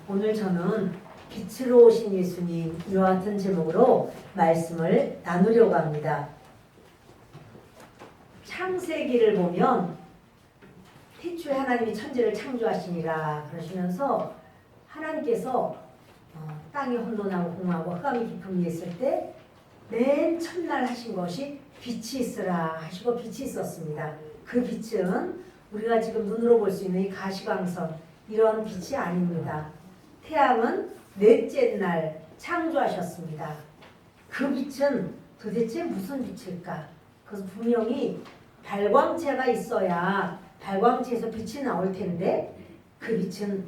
오늘 저는 빛으로 오신 예수님 이와 같은 제목으로 말씀을 나누려고 합니다. 창세기를 보면 태초에 하나님이 천지를 창조하시니라 그러시면서 하나님께서 땅이 혼돈하고 공허하고 흑암이 깊음이 있을 때 맨 첫날 하신 것이 빛이 있으라 하시고 빛이 있었습니다. 그 빛은 우리가 지금 눈으로 볼 수 있는 이 가시광선 이런 빛이 아닙니다. 태양은 넷째 날 창조하셨습니다. 그 빛은 도대체 무슨 빛일까? 그래서 분명히 발광체가 있어야 발광체에서 빛이 나올 텐데 그 빛은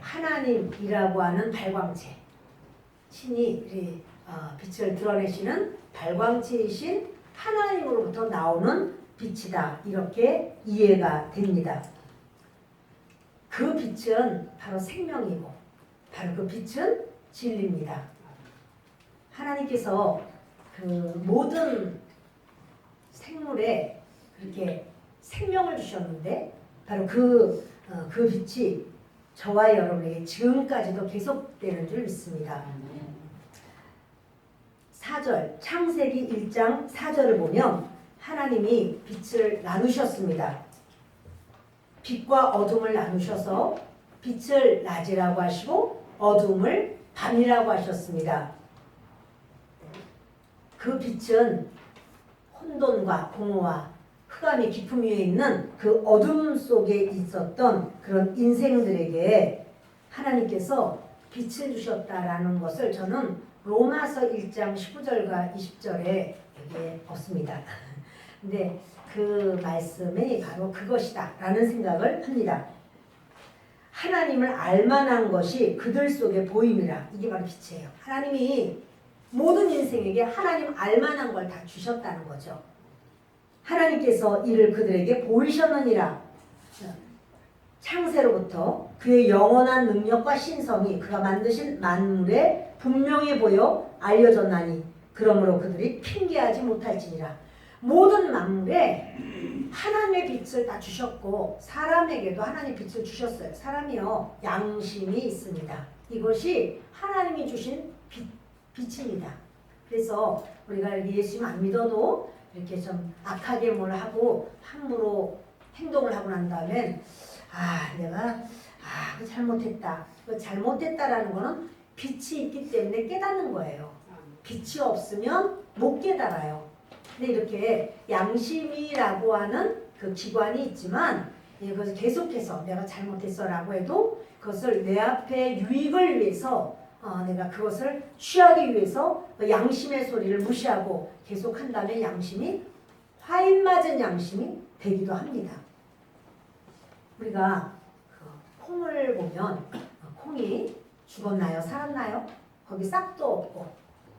하나님이라고 하는 발광체 신이 빛을 드러내시는 발광체이신 하나님으로부터 나오는 빛이다. 이렇게 이해가 됩니다. 그 빛은 바로 생명이고 바로 그 빛은 진리입니다. 하나님께서 그 모든 생물에 그렇게 생명을 주셨는데 바로 그 빛이 저와 여러분에게 지금까지도 계속되는 줄 믿습니다. 4절 창세기 1장 4절을 보면 하나님이 빛을 나누셨습니다. 빛과 어둠을 나누셔서 빛을 낮이라고 하시고 어둠을 밤이라고 하셨습니다. 그 빛은 혼돈과 공허와 흑암이 깊음 위에 있는 그 어둠 속에 있었던 그런 인생들에게 하나님께서 빛을 주셨다라는 것을 저는 로마서 1장 19절과 20절에 여기에 없습니다. 근데 그 말씀이 바로 그것이다 라는 생각을 합니다. 하나님을 알만한 것이 그들 속에 보임이라. 이게 바로 빛이에요. 하나님이 모든 인생에게 하나님 알만한 걸 다 주셨다는 거죠. 하나님께서 이를 그들에게 보이셨느니라. 창세로부터 그의 영원한 능력과 신성이 그가 만드신 만물에 분명히 보여 알려졌나니 그러므로 그들이 핑계하지 못할지니라. 모든 만물에 하나님의 빛을 다 주셨고 사람에게도 하나님의 빛을 주셨어요. 사람이요 양심이 있습니다. 이것이 하나님이 주신 빛입니다. 그래서 우리가 예수님 안 믿어도 이렇게 좀 악하게 뭘 하고 함부로 행동을 하고 난 다음엔 내가 잘못했다. 잘못했다라는 거는 빛이 있기 때문에 깨닫는 거예요. 빛이 없으면 못 깨달아요. 근데 이렇게 양심이라고 하는 그 기관이 있지만 그것을 계속해서 내가 잘못했어라고 해도 그것을 내 앞에 유익을 위해서 내가 그것을 취하기 위해서 양심의 소리를 무시하고 계속한다면 양심이 화인 맞은 양심이 되기도 합니다. 우리가 콩을 보면 콩이 죽었나요? 살았나요? 거기 싹도 없고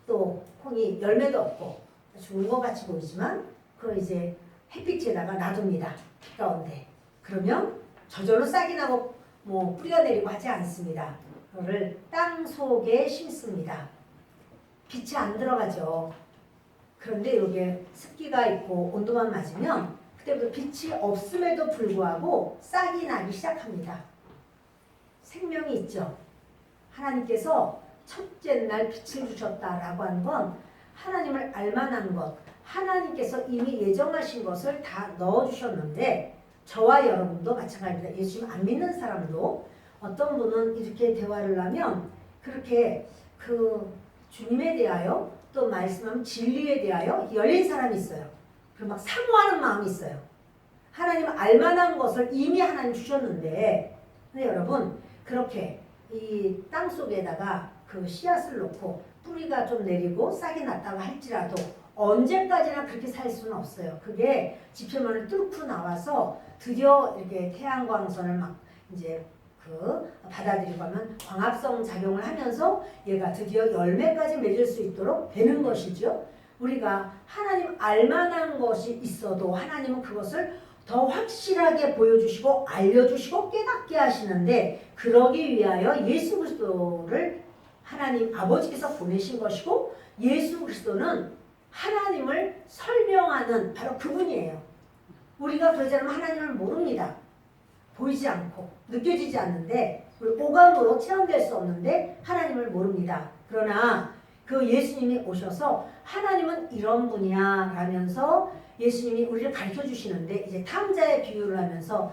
또 콩이 열매도 없고 죽은 것 같이 보이지만 그걸 이제 햇빛에다가 놔둡니다. 빛 가운데. 그러면 저절로 싹이 나고 뿌리가 내리고 하지 않습니다. 그거를 땅 속에 심습니다. 빛이 안 들어가죠. 그런데 여기에 습기가 있고 온도만 맞으면 그때부터 빛이 없음에도 불구하고 싹이 나기 시작합니다. 생명이 있죠. 하나님께서 첫째 날 빛을 주셨다라고 하는 건 하나님을 알만한 것, 하나님께서 이미 예정하신 것을 다 넣어주셨는데 저와 여러분도 마찬가지입니다. 예수님 안 믿는 사람도 어떤 분은 이렇게 대화를 하면 그렇게 그 주님에 대하여 또 말씀하면 진리에 대하여 열린 사람이 있어요. 그리고 막 사모하는 마음이 있어요. 하나님 알만한 것을 이미 하나님 주셨는데 근데 여러분 그렇게 이 땅 속에다가 그 씨앗을 놓고 뿌리가 좀 내리고 싹이 났다고 할지라도 언제까지나 그렇게 살 수는 없어요. 그게 지표면을 뚫고 나와서 드디어 이렇게 태양광선을 막 이제 받아들이고 하면 광합성 작용을 하면서 얘가 드디어 열매까지 맺을 수 있도록 되는 것이죠. 우리가 하나님 알만한 것이 있어도 하나님은 그것을 더 확실하게 보여주시고 알려주시고 깨닫게 하시는데 그러기 위하여 예수 그리스도를 하나님 아버지께서 보내신 것이고 예수 그리스도는 하나님을 설명하는 바로 그분이에요. 우리가 그러지 않으면 하나님을 모릅니다. 보이지 않고 느껴지지 않는데 오감으로 체험될 수 없는데 하나님을 모릅니다. 그러나 그 예수님이 오셔서 하나님은 이런 분이야 라면서 예수님이 우리를 가르쳐 주시는데 이제 탕자의 비유를 하면서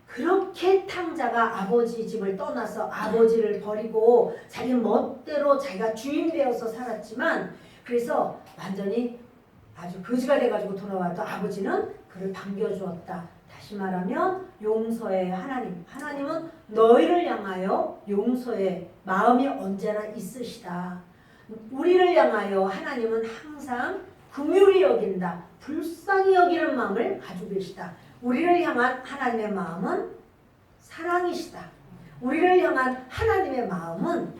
그렇게 탕자가 아버지 집을 떠나서 아버지를 버리고 자기 멋대로 자기가 주인 되어서 살았지만 그래서 완전히 아주 거지가 돼가지고 돌아와도 아버지는 그를 반겨주었다. 다시 말하면 용서의 하나님. 하나님은 너희를 향하여 용서의 마음이 언제나 있으시다. 우리를 향하여 하나님은 항상 긍휼히 여긴다. 불쌍히 여기는 마음을 가지고 계시다. 우리를 향한 하나님의 마음은 사랑이시다. 우리를 향한 하나님의 마음은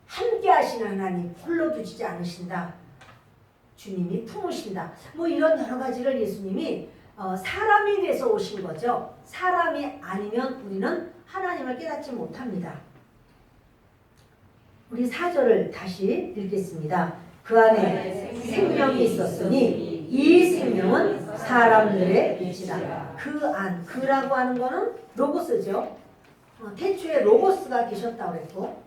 함께 하시는 하나님, 홀로 두시지 않으신다. 주님이 품으신다. 뭐 이런 여러 가지를 예수님이 사람이 돼서 오신 거죠. 사람이 아니면 우리는 하나님을 깨닫지 못합니다. 우리 4절을 다시 읽겠습니다. 그 안에 생명이 있었으니 이 생명은 사람들의 빛이다. 그 안, 그라고 하는 거는 로고스죠. 태초에 로고스가 계셨다고 그랬고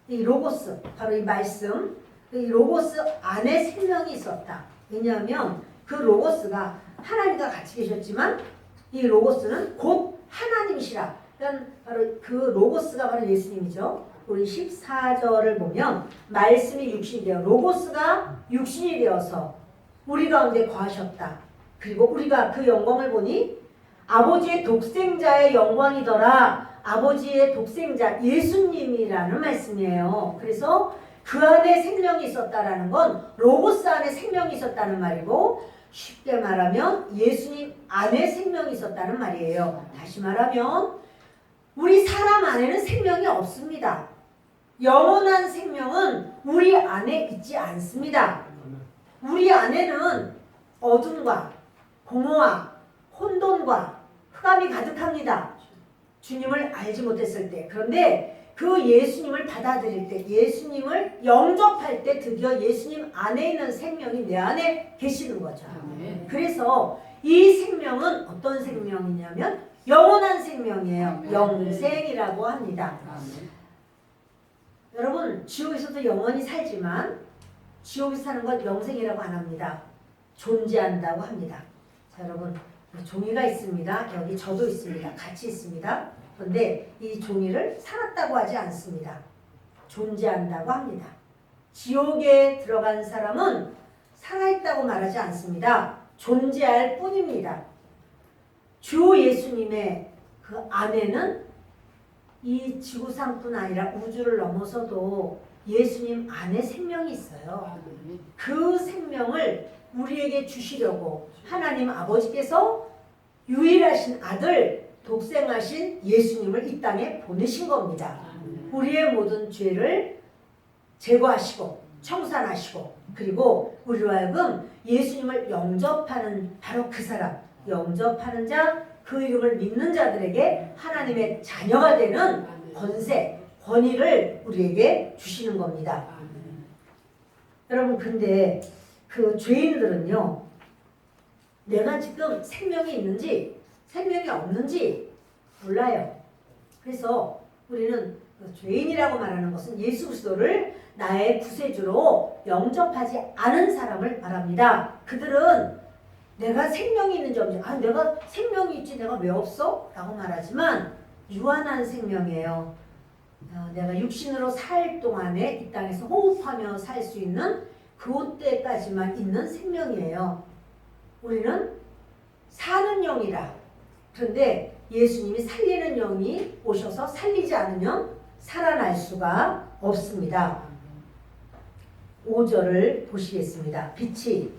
이 로고스, 바로 이 말씀, 이 로고스 안에 생명이 있었다. 왜냐하면 그 로고스가 하나님과 같이 계셨지만 이 로고스는 곧 하나님이시라. 그러니까 바로 그 로고스가 바로 예수님이죠. 우리 14절을 보면 말씀이 육신이 되어 로고스가 육신이 되어서 우리 가운데 거하셨다. 그리고 우리가 그 영광을 보니 아버지의 독생자의 영광이더라. 아버지의 독생자 예수님이라는 말씀이에요. 그래서 그 안에 생명이 있었다라는 건 로고스 안에 생명이 있었다는 말이고 쉽게 말하면 예수님 안에 생명이 있었다는 말이에요. 다시 말하면 우리 사람 안에는 생명이 없습니다. 영원한 생명은 우리 안에 있지 않습니다. 우리 안에는 어둠과 공허와 혼돈과 흑암이 가득합니다. 주님을 알지 못했을 때. 그런데 그 예수님을 받아들일 때, 예수님을 영접할 때 드디어 예수님 안에 있는 생명이 내 안에 계시는 거죠. 그래서 이 생명은 어떤 생명이냐면 영원한 생명이에요. 영생이라고 합니다. 여러분, 지옥에서도 영원히 살지만 지옥에서 사는 건 영생이라고 안 합니다. 존재한다고 합니다. 자, 여러분, 종이가 있습니다. 여기 저도 있습니다. 같이 있습니다. 그런데 이 종이를 살았다고 하지 않습니다. 존재한다고 합니다. 지옥에 들어간 사람은 살아있다고 말하지 않습니다. 존재할 뿐입니다. 주 예수님의 그 안에는 이 지구상뿐 아니라 우주를 넘어서도 예수님 안에 생명이 있어요. 그 생명을 우리에게 주시려고 하나님 아버지께서 유일하신 아들 독생하신 예수님을 이 땅에 보내신 겁니다. 우리의 모든 죄를 제거하시고 청산하시고 그리고 우리로 하여금 예수님을 영접하는 바로 그 사람, 영접하는 자, 그 이름을 믿는 자들에게 하나님의 자녀가 되는 권세, 권위를 우리에게 주시는 겁니다. 여러분, 근데 그 죄인들은요, 내가 지금 생명이 있는지 생명이 없는지 몰라요. 그래서 우리는 죄인이라고 말하는 것은 예수 그리스도를 나의 구세주로 영접하지 않은 사람을 말합니다. 그들은 내가 생명이 있는지 없는지, 내가 생명이 있지 내가 왜 없어? 라고 말하지만 유한한 생명이에요. 내가 육신으로 살 동안에 이 땅에서 호흡하며 살 수 있는 그때까지만 있는 생명이에요. 우리는 사는 영이라. 그런데 예수님이 살리는 영이 오셔서 살리지 않으면 살아날 수가 없습니다. 5절을 보시겠습니다. 빛이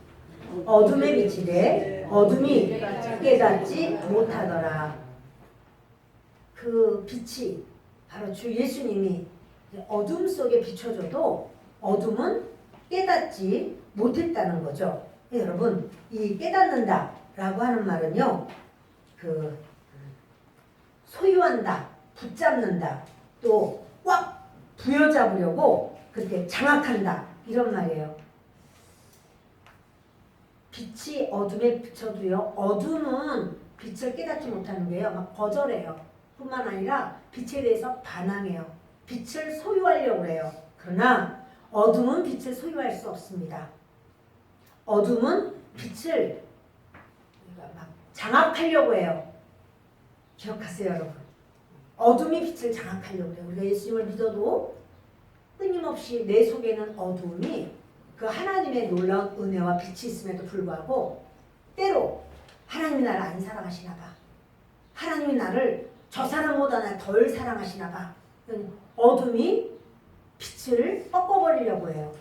어둠에 비치되 어둠이 깨닫지 못하더라. 그 빛이 바로 주 예수님이 어둠 속에 비춰줘도 어둠은 깨닫지 못했다는 거죠. 여러분, 이 깨닫는다 라고 하는 말은요, 그 소유한다, 붙잡는다, 또 꽉 부여잡으려고 그렇게 장악한다, 이런 말이에요. 빛이 어둠에 비춰도요, 어둠은 빛을 깨닫지 못하는 거예요. 막 거절해요. 뿐만 아니라 빛에 대해서 반항해요. 빛을 소유하려고 해요. 그러나 어둠은 빛을 소유할 수 없습니다. 어둠은 빛을 막 장악하려고 해요. 기억하세요, 여러분. 어둠이 빛을 장악하려고 해요. 우리가 예수님을 믿어도 끊임없이 내 속에는 어둠이 그 하나님의 놀라운 은혜와 빛이 있음에도 불구하고 때로 하나님이 나를 안 사랑하시나 봐. 하나님이 나를 저 사람보다 나 덜 사랑하시나 봐. 어둠이 빛을 꺾어버리려고 해요.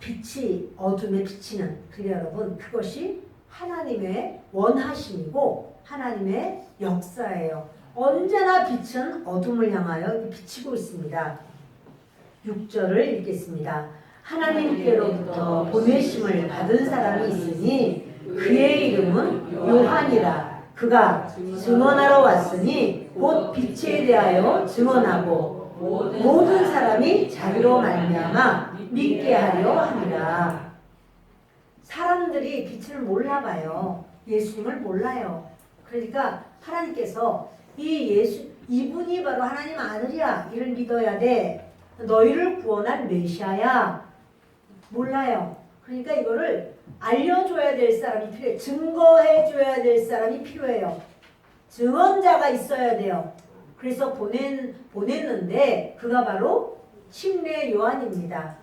빛이 어둠에 비치는, 그래 여러분, 그것이 하나님의 원하심이고 하나님의 역사예요. 언제나 빛은 어둠을 향하여 비치고 있습니다. 6절을 읽겠습니다. 하나님께로부터 보내심을 받은 사람이 있으니 그의 이름은 요한이라. 그가 증언하러 왔으니 곧 빛에 대하여 증언하고 모든 사람이 자기로 말미암아 믿게 하려 함이라. 사람들이 빛을 몰라봐요. 예수님을 몰라요. 그러니까 하나님께서 이분이 바로 하나님 아들이야. 이를 믿어야 돼. 너희를 구원할 메시아야. 몰라요. 그러니까 이거를 알려줘야 될 사람이 필요해요. 증거해줘야 될 사람이 필요해요. 증언자가 있어야 돼요. 그래서 보냈는데 그가 바로 침례 요한입니다.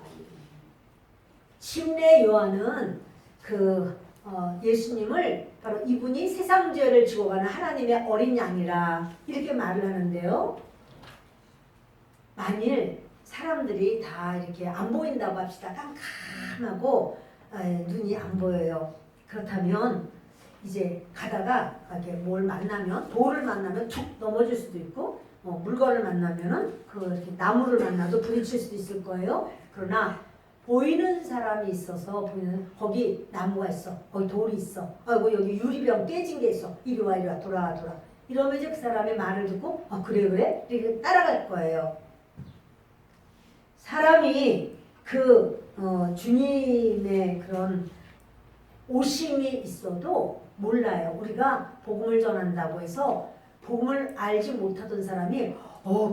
침례 요한은 예수님을 바로 이분이 세상 죄를 지고 가는 하나님의 어린 양이라 이렇게 말을 하는데요. 만일 사람들이 다 이렇게 안 보인다고 합시다. 깜깜하고 눈이 안 보여요. 그렇다면 이제 가다가 이렇게 뭘 만나면, 돌을 만나면 툭 넘어질 수도 있고, 물건을 만나면은 이렇게 나무를 만나도 부딪힐 수도 있을 거예요. 그러나 보이는 사람이 있어서 거기 나무가 있어, 거기 돌이 있어, 아이고 여기 유리병 깨진 게 있어, 이리 와 돌아와. 이러면 이제 그 사람의 말을 듣고 그래 이렇게 따라갈 거예요. 사람이 주님의 그런 오심이 있어도 몰라요. 우리가 복음을 전한다고 해서 복음을 알지 못하던 사람이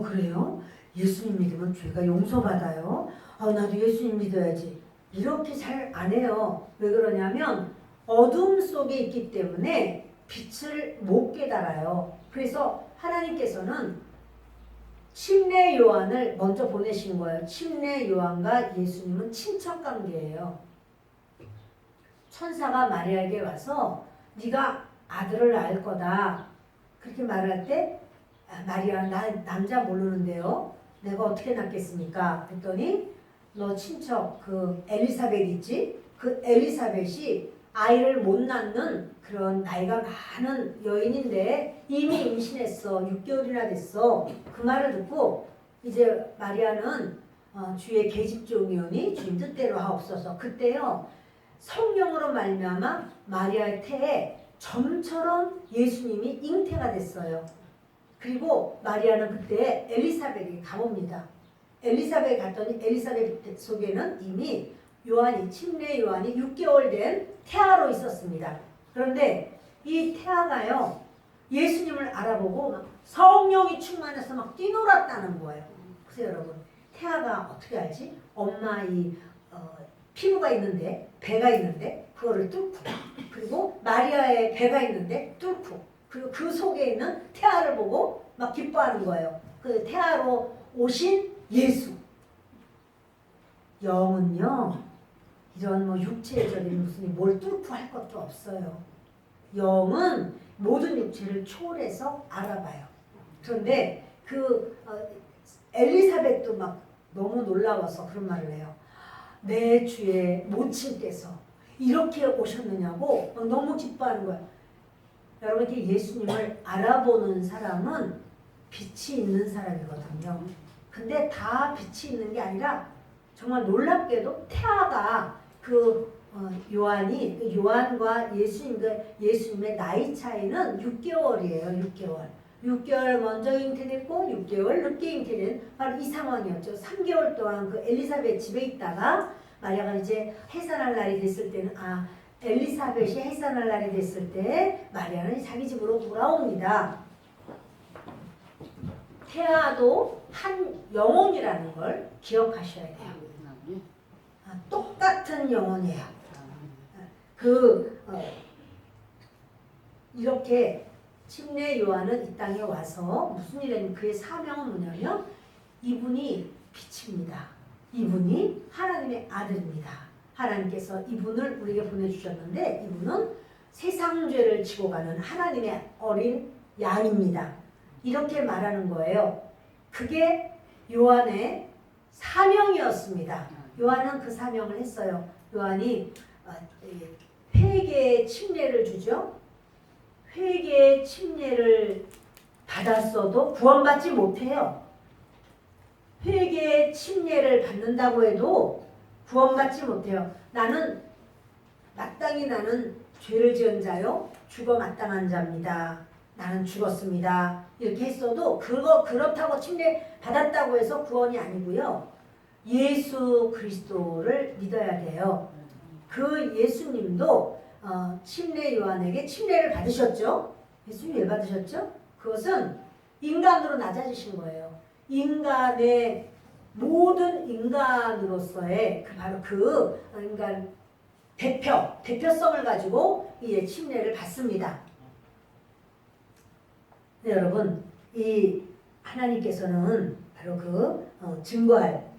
그래요? 예수님 믿으면 죄가 용서받아요? 나도 예수님 믿어야지. 이렇게 잘 안 해요. 왜 그러냐면 어둠 속에 있기 때문에 빛을 못 깨달아요. 그래서 하나님께서는 침례 요한을 먼저 보내신 거예요. 침례 요한과 예수님은 친척 관계예요. 천사가 마리아에게 와서 네가 아들을 낳을 거다 그렇게 말할 때 마리아, 나 남자 모르는데요. 내가 어떻게 낳겠습니까? 그랬더니 너 친척 엘리사벳 있지? 그 엘리사벳이 아이를 못 낳는 그런 나이가 많은 여인인데 이미 임신했어. 6개월이나 됐어. 그 말을 듣고 이제 마리아는 주의 계집종이오니 주님 뜻대로 하옵소서. 그때요 성령으로 말미암아 마리아의 태에 점처럼 예수님이 잉태가 됐어요. 그리고 마리아는 그때 엘리사벳에게 가봅니다. 엘리사벳에 갔더니 엘리사벳 속에는 이미 침례 요한이 6개월 된 태아로 있었습니다. 그런데 이 태아가요 예수님을 알아보고 막 성령이 충만해서 막 뛰놀았다는 거예요. 보세요 여러분, 태아가 어떻게 알지? 엄마 피부가 있는데, 배가 있는데 그거를 뚫고, 그리고 마리아의 배가 있는데 뚫고, 그리고 그 속에 있는 태아를 보고 막 기뻐하는 거예요. 그 태아로 오신 예수. 영은요 이런 육체적인 무슨 뭘 뚫고 할 것도 없어요. 영은 모든 육체를 초월해서 알아봐요. 그런데 엘리사벳도 막 너무 놀라워서 그런 말을 해요. 내 주의 모친께서 이렇게 오셨느냐고 너무 기뻐하는 거예요. 여러분, 예수님을 알아보는 사람은 빛이 있는 사람이거든요. 근데 다 빛이 있는 게 아니라 정말 놀랍게도 태아가 요한과 예수님의 나이 차이는 6개월이에요. 6개월 먼저 잉태됐고 6개월 늦게 잉태된 바로 이 상황이었죠. 3개월 동안 엘리사벳 집에 있다가 마리아가 이제 해산할 날이 됐을 때는 엘리사벳이 해산할 날이 됐을 때 마리아는 자기 집으로 돌아옵니다. 태아도 한 영혼이라는 걸 기억하셔야 돼요. 똑같은 영혼이에요. 이렇게 침례 요한은 이 땅에 와서 무슨 일이냐면 그의 사명은 뭐냐면 이분이 빛입니다. 이분이 하나님의 아들입니다. 하나님께서 이분을 우리에게 보내주셨는데 이분은 세상 죄를 지고 가는 하나님의 어린 양입니다. 이렇게 말하는 거예요. 그게 요한의 사명이었습니다. 요한은 그 사명을 했어요. 요한이 회개의 침례를 주죠. 회개의 침례를 받았어도 구원받지 못해요. 회개의 침례를 받는다고 해도 구원받지 못해요. 마땅히 나는 죄를 지은 자요 죽어 마땅한 자입니다. 나는 죽었습니다. 이렇게 했어도 그렇다고 침례 받았다고 해서 구원이 아니고요. 예수 그리스도를 믿어야 돼요. 그 예수님도 침례 요한에게 침례를 받으셨죠. 예수님 왜 받으셨죠? 그것은 인간으로 낮아지신 거예요. 인간의 모든 인간으로서의 바로 그 인간 대표성을 가지고 이 침례를 받습니다. 네, 여러분, 이 하나님께서는 바로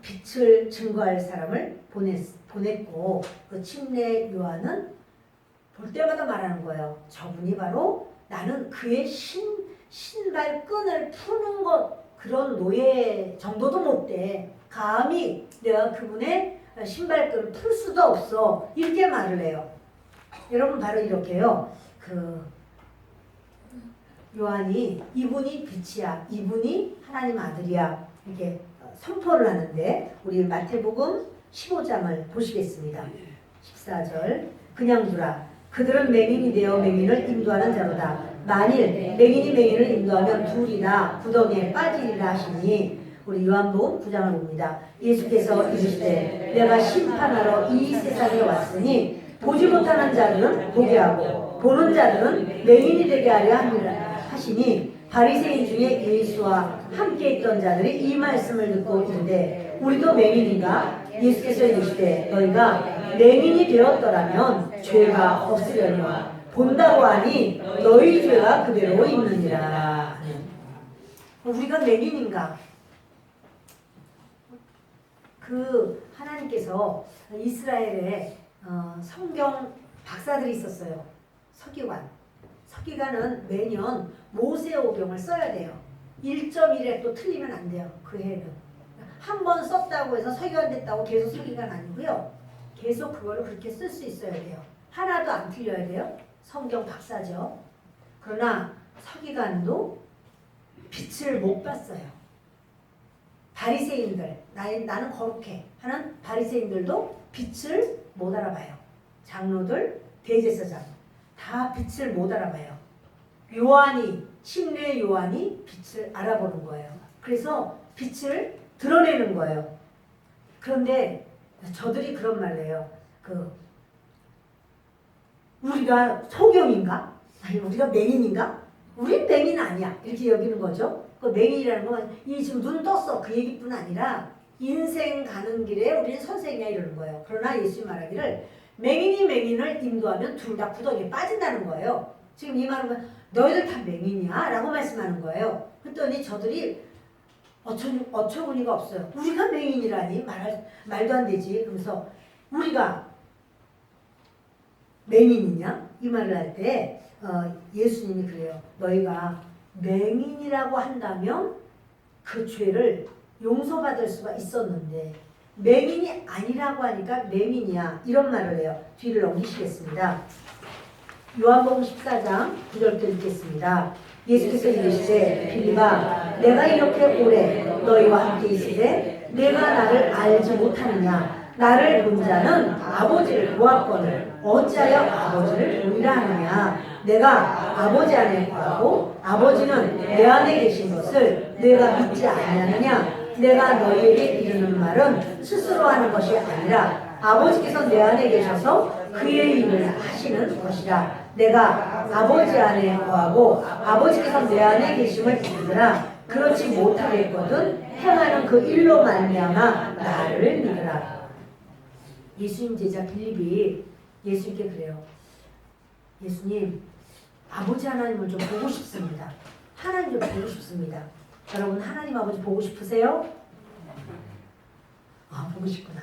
빛을 증거할 사람을 보냈고 그 침례 요한은 볼 때마다 말하는 거예요. 저분이 바로 나는 그의 신발끈을 푸는 것 그런 노예 정도도 못 돼. 감히 내가 그분의 신발끈을 풀 수도 없어. 이렇게 말을 해요. 여러분 바로 이렇게요. 요한이 이분이 빛이야. 이분이 하나님 아들이야. 이렇게 선포를 하는데 우리 마태복음 15장을 보시겠습니다. 14절 그냥 두라. 그들은 맹인이 되어 맹인을 인도하는 자로다. 만일 맹인이 맹인을 인도하면 둘이나 구덩이에 빠지리라 하시니 우리 요한복음 9장을 봅니다. 예수께서 이르시되 내가 심판하러 이 세상에 왔으니 보지 못하는 자들은 보게 하고 보는 자들은 맹인이 되게 하려 함이라 하시니 바리새인 중에 예수와 함께 있던 자들이 이 말씀을 듣고 이르되 우리도 맹인인가? 예수께서 이르시되 너희가 맹인이 되었더라면 죄가 없으려니와 본다고 하니 너희 죄가 그대로 있느니라. 우리가 맹인인가? 하나님께서 이스라엘에 성경 박사들이 있었어요. 서기관은 매년 모세오경을 써야 돼요. 1.1에 또 틀리면 안 돼요. 그 해는. 한 번 썼다고 해서 서기관 됐다고 계속 서기관 아니고요. 계속 그거를 그렇게 쓸 수 있어야 돼요. 하나도 안 틀려야 돼요. 성경 박사죠. 그러나 서기관도 빛을 못 봤어요. 바리새인들, 나는 거룩해 하는 바리새인들도 빛을 못 알아봐요. 장로들, 대제사장 다 빛을 못 알아봐요. 침례 요한이 빛을 알아보는 거예요. 그래서 빛을 드러내는 거예요. 그런데 저들이 그런 말을 해요. 우리가 소경인가? 아니 우리가 맹인인가? 우린 맹인 아니야. 이렇게 여기는 거죠. 그 맹인이라는 건 이 지금 눈 떴어 그 얘기뿐 아니라 인생 가는 길에 우리는 선생이야 이러는 거예요. 그러나 예수님 말하기를 맹인이 맹인을 인도하면 둘 다 구덩이에 빠진다는 거예요. 지금 이 말은 너희들 다 맹인이야 라고 말씀하는 거예요. 그랬더니 저들이 어처구니가 없어요. 우리가 맹인이라니 말도 안 되지. 그러면서 우리가 맹인이냐? 이 말을 할 때 예수님이 그래요. 너희가 맹인이라고 한다면 그 죄를 용서받을 수가 있었는데 맹인이 아니라고 하니까 맹인이야. 이런 말을 해요. 뒤를 넘기시겠습니다. 요한복음 14장 9절부터 읽겠습니다. 예수께서 이르시되 빌립아 내가 이렇게 오래 너희와 함께 있으되 내가 나를 알지 못하느냐? 나를 본 자는 아버지를 보았거늘 어찌하여 아버지를 보리라 하느냐? 내가 아버지 안에 거하고 아버지는 내 안에 계신 것을 내가 믿지 아니하느냐? 내가 너희에게 이르는 말은 스스로 하는 것이 아니라 아버지께서 내 안에 계셔서 그의 일을 하시는 것이라. 내가 아버지 안에 거하고 아버지께서 내 안에 계심을 믿으라. 그렇지 못하겠거든 행하는 그 일로 말미암아 나를 믿으라. 예수님 제자 빌립이 예수님께 그래요. 예수님, 아버지 하나님을 좀 보고 싶습니다. 하나님 좀 보고 싶습니다. 여러분 하나님 아버지 보고 싶으세요? 아, 보고 싶구나.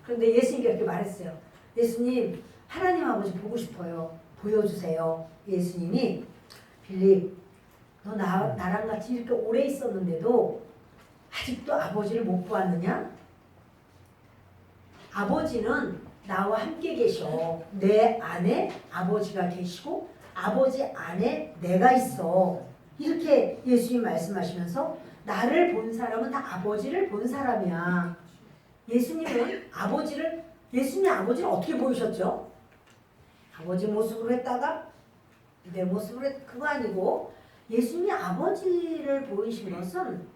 그런데 예수님이 이렇게 말했어요. 예수님, 하나님 아버지 보고 싶어요. 보여주세요. 예수님이 빌립, 너 나랑 같이 이렇게 오래 있었는데도 아직도 아버지를 못 보았느냐? 아버지는 나와 함께 계셔. 내 안에 아버지가 계시고 아버지 안에 내가 있어. 이렇게 예수님 말씀하시면서 나를 본 사람은 다 아버지를 본 사람이야. 예수님이 아버지를 어떻게 보이셨죠? 아버지 모습으로 했다가 내 모습으로 그거 아니고 예수님이 아버지를 보이신 것은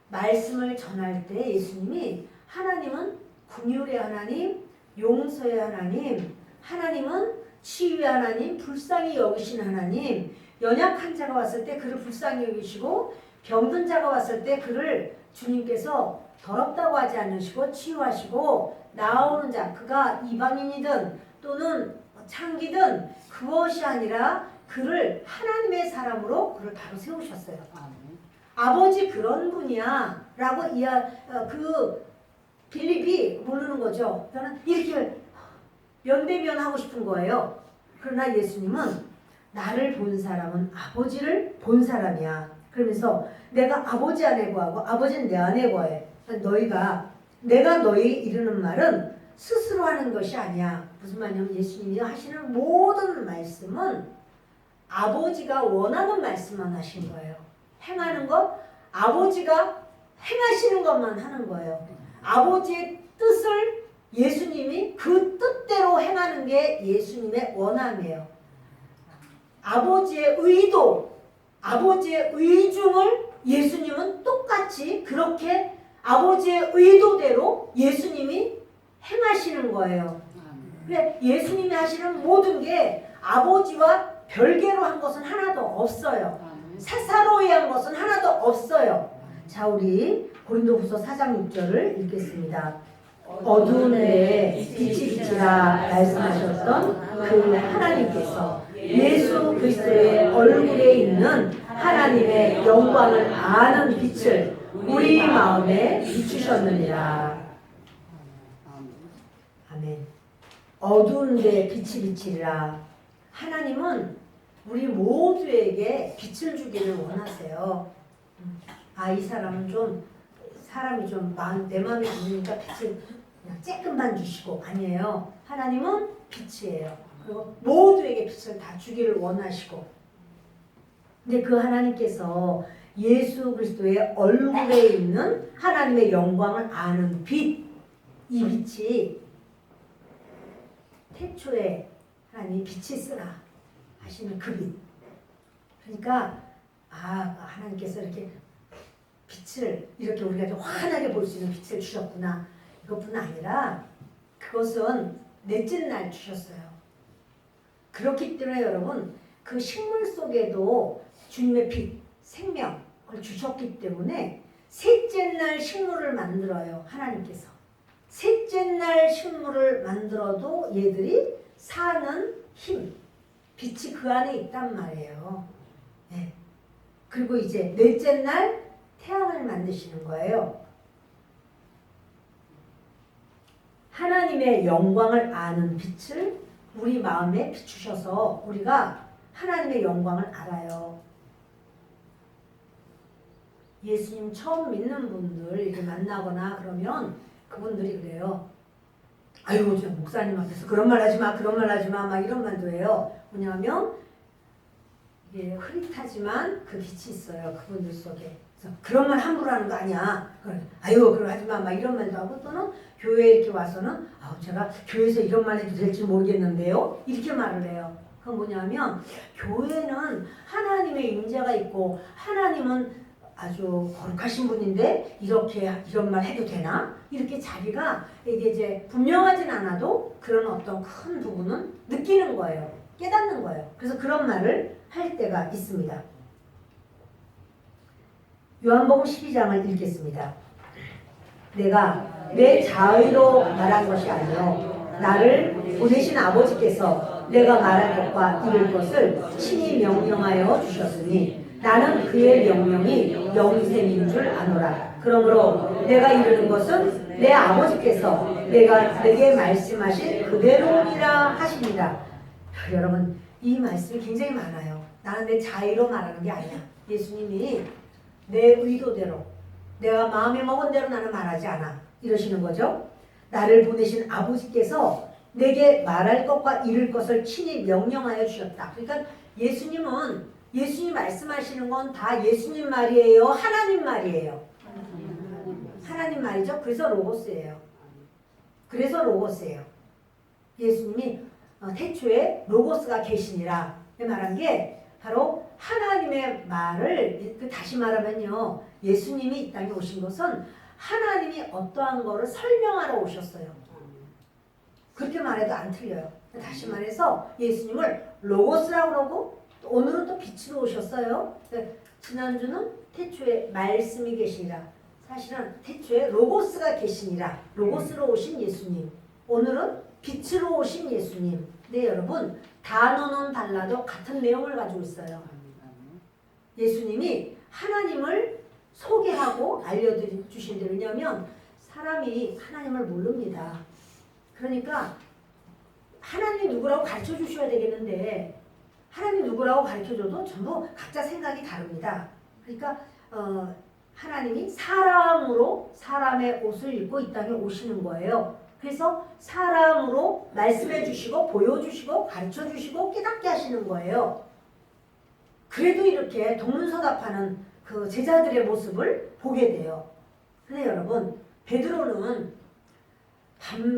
말씀을 전할 때 예수님이 하나님은 긍휼의 하나님, 용서의 하나님, 하나님은 치유의 하나님, 불쌍히 여기신 하나님, 연약한 자가 왔을 때 그를 불쌍히 여기시고 병든 자가 왔을 때 그를 주님께서 더럽다고 하지 않으시고 치유하시고 나오는 자, 그가 이방인이든 또는 창기든 그것이 아니라 그를 하나님의 사람으로 그를 바로 세우셨어요. 아버지 그런 분이야 라고 그 빌립이 모르는 거죠. 저는 이렇게 면대면하고 싶은 거예요. 그러나 예수님은 나를 본 사람은 아버지를 본 사람이야. 그러면서 내가 아버지 안에 거하고 아버지는 내 안에 거해. 내가 너희 이르는 말은 스스로 하는 것이 아니야. 무슨 말이냐면 예수님이 하시는 모든 말씀은 아버지가 원하는 말씀만 하신 거예요. 행하는 것, 아버지가 행하시는 것만 하는 거예요. 아버지의 뜻을 예수님이 그 뜻대로 행하는 게 예수님의 원함이에요. 아버지의 의도, 아버지의 의중을 예수님은 똑같이 그렇게 아버지의 의도대로 예수님이 행하시는 거예요. 그래, 예수님이 하시는 모든 게 아버지와 별개로 한 것은 하나도 없어요. 사사로이 한 것은 하나도 없어요. 자, 우리 고린도후서 4장 6절을 읽겠습니다. 어두운 데에 빛이 비치라 말씀하셨던 그 하나님께서 예수 그리스도의 얼굴에 있는 하나님의 영광을 아는 빛을 우리 마음에 비추셨느니라. 아멘. 어두운 데에 빛이 비치리라. 하나님은 우리 모두에게 빛을 주기를 원하세요. 이 사람은 사람이 내 마음에 드니까 빛을 그냥 조금만 주시고, 아니에요. 하나님은 빛이에요. 그리고 모두에게 빛을 다 주기를 원하시고. 근데 그 하나님께서 예수 그리스도의 얼굴에 있는 하나님의 영광을 아는 빛, 이 빛이 태초에 하나님이 빛이 쓰라 하시는 그 빛. 그러니까 하나님께서 이렇게 빛을 이렇게 우리가 좀 환하게 볼 수 있는 빛을 주셨구나. 이것뿐 아니라 그것은 넷째 날 주셨어요. 그렇기 때문에 여러분 그 식물 속에도 주님의 빛, 생명을 주셨기 때문에 셋째 날 식물을 만들어요. 하나님께서. 셋째 날 식물을 만들어도 얘들이 사는 힘, 빛이 그 안에 있단 말이에요. 네. 그리고 이제 넷째 날 태양을 만드시는 거예요. 하나님의 영광을 아는 빛을 우리 마음에 비추셔서 우리가 하나님의 영광을 알아요. 예수님 처음 믿는 분들 이렇게 만나거나 그러면 그분들이 그래요. 아유, 저 목사님 앞에서 그런 말 하지 마, 그런 말 하지 마, 막 이런 말도 해요. 뭐냐면 이게 흐릿하지만 그 빛이 있어요. 그분들 속에. 그래서 그런 말 함부로 하는 거 아니야. 아유, 그럼 하지 마, 막 이런 말도 하고, 또는 교회에 이렇게 와서는 제가 교회에서 이런 말 해도 될지 모르겠는데요. 이렇게 말을 해요. 그건 뭐냐면 교회는 하나님의 임재가 있고 하나님은 아주 거룩하신 분인데 이렇게 이런 말 해도 되나? 이렇게 자기가 이게 이제 분명하진 않아도 그런 어떤 큰 부분은 느끼는 거예요. 깨닫는 거예요. 그래서 그런 말을 할 때가 있습니다. 요한복음 12장을 읽겠습니다. 내가 내 자의로 말한 것이 아니요 나를 보내신 아버지께서 내가 말할 것과 이룰 것을 친히 명령하여 주셨으니 나는 그의 명령이 영생인 줄 아노라. 그러므로 내가 이루는 것은 내 아버지께서 내게 말씀하신 그대로니라 하시니라. 여러분 이 말씀이 굉장히 많아요. 나는 내 자의로 말하는 게 아니야. 예수님이 내 의도대로 내가 마음에 먹은 대로 나는 말하지 않아. 이러시는 거죠. 나를 보내신 아버지께서 내게 말할 것과 이룰 것을 친히 명령하여 주셨다. 그러니까 예수님이 말씀하시는 건 다 예수님 말이에요? 하나님 말이에요? 하나님 말이죠. 그래서 로고스예요. 예수님이 태초에 로고스가 계시니라 말한 게 바로 하나님의 말을 다시 말하면요. 예수님이 이 땅에 오신 것은 하나님이 어떠한 거를 설명하러 오셨어요. 그렇게 말해도 안 틀려요. 다시 말해서 예수님을 로고스라고 그러고 오늘은 또 빛으로 오셨어요. 지난주는 태초에 말씀이 계시니라. 사실은 태초에 로고스가 계시니라. 로고스로 오신 예수님. 오늘은 빛으로 오신 예수님. 네, 여러분 단어는 달라도 같은 내용을 가지고 있어요. 예수님이 하나님을 소개하고 알려주신 데 왜냐하면 사람이 하나님을 모릅니다. 그러니까 하나님이 누구라고 가르쳐 주셔야 되겠는데 하나님 누구라고 가르쳐줘도 전부 각자 생각이 다릅니다. 그러니까 하나님이 사람으로 사람의 옷을 입고 이 땅에 오시는 거예요. 그래서 사람으로 말씀해 주시고 보여주시고 가르쳐 주시고 깨닫게 하시는 거예요. 그래도 이렇게 동문서답하는 그 제자들의 모습을 보게 돼요. 근데 여러분 베드로는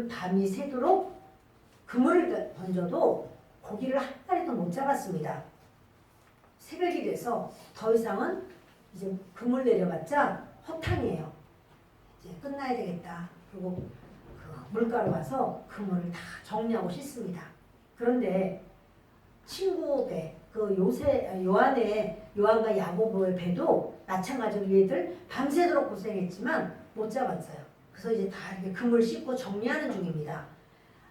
밤이 새도록 그물을 던져도 고기를 한 마리도 못 잡았습니다. 새벽이 돼서 더 이상은 이제 그물 내려봤자 허탕이에요. 이제 끝나야 되겠다. 그리고 그 물가로 와서 그물을 다 정리하고 씻습니다. 그런데 친구 배, 그 요한과 야고보의 배도 마찬가지로 얘들 밤새도록 고생했지만 못 잡았어요. 그래서 이제 다 이렇게 그물 씻고 정리하는 중입니다.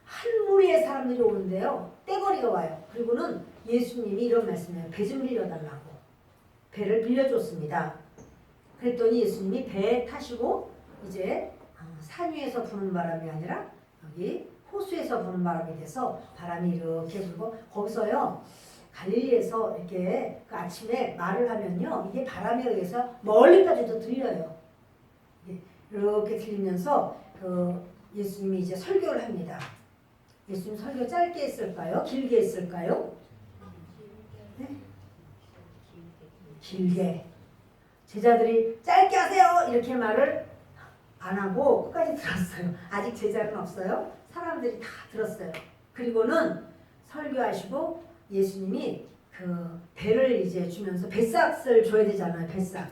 한 무리의 사람들이 오는데요. 떼거리가 와요. 그리고는 예수님이 이런 말씀해요. 배 좀 빌려달라고. 배를 빌려줬습니다. 그랬더니 예수님이 배에 타시고 이제 산 위에서 부는 바람이 아니라 여기 호수에서 부는 바람이 돼서 바람이 이렇게 불고 거기서요. 갈릴리에서 이렇게 그 아침에 말을 하면요. 이게 바람에 의해서 멀리까지도 들려요. 이렇게 들리면서 그 예수님이 이제 설교를 합니다. 예수님 설교 짧게 했을까요? 길게 했을까요? 네? 길게. 제자들이 짧게 하세요! 이렇게 말을 안 하고 끝까지 들었어요. 아직 제자는 없어요. 사람들이 다 들었어요. 그리고는 설교하시고 예수님이 그 배를 이제 주면서 뱃삭을 줘야 되잖아요. 뱃삭.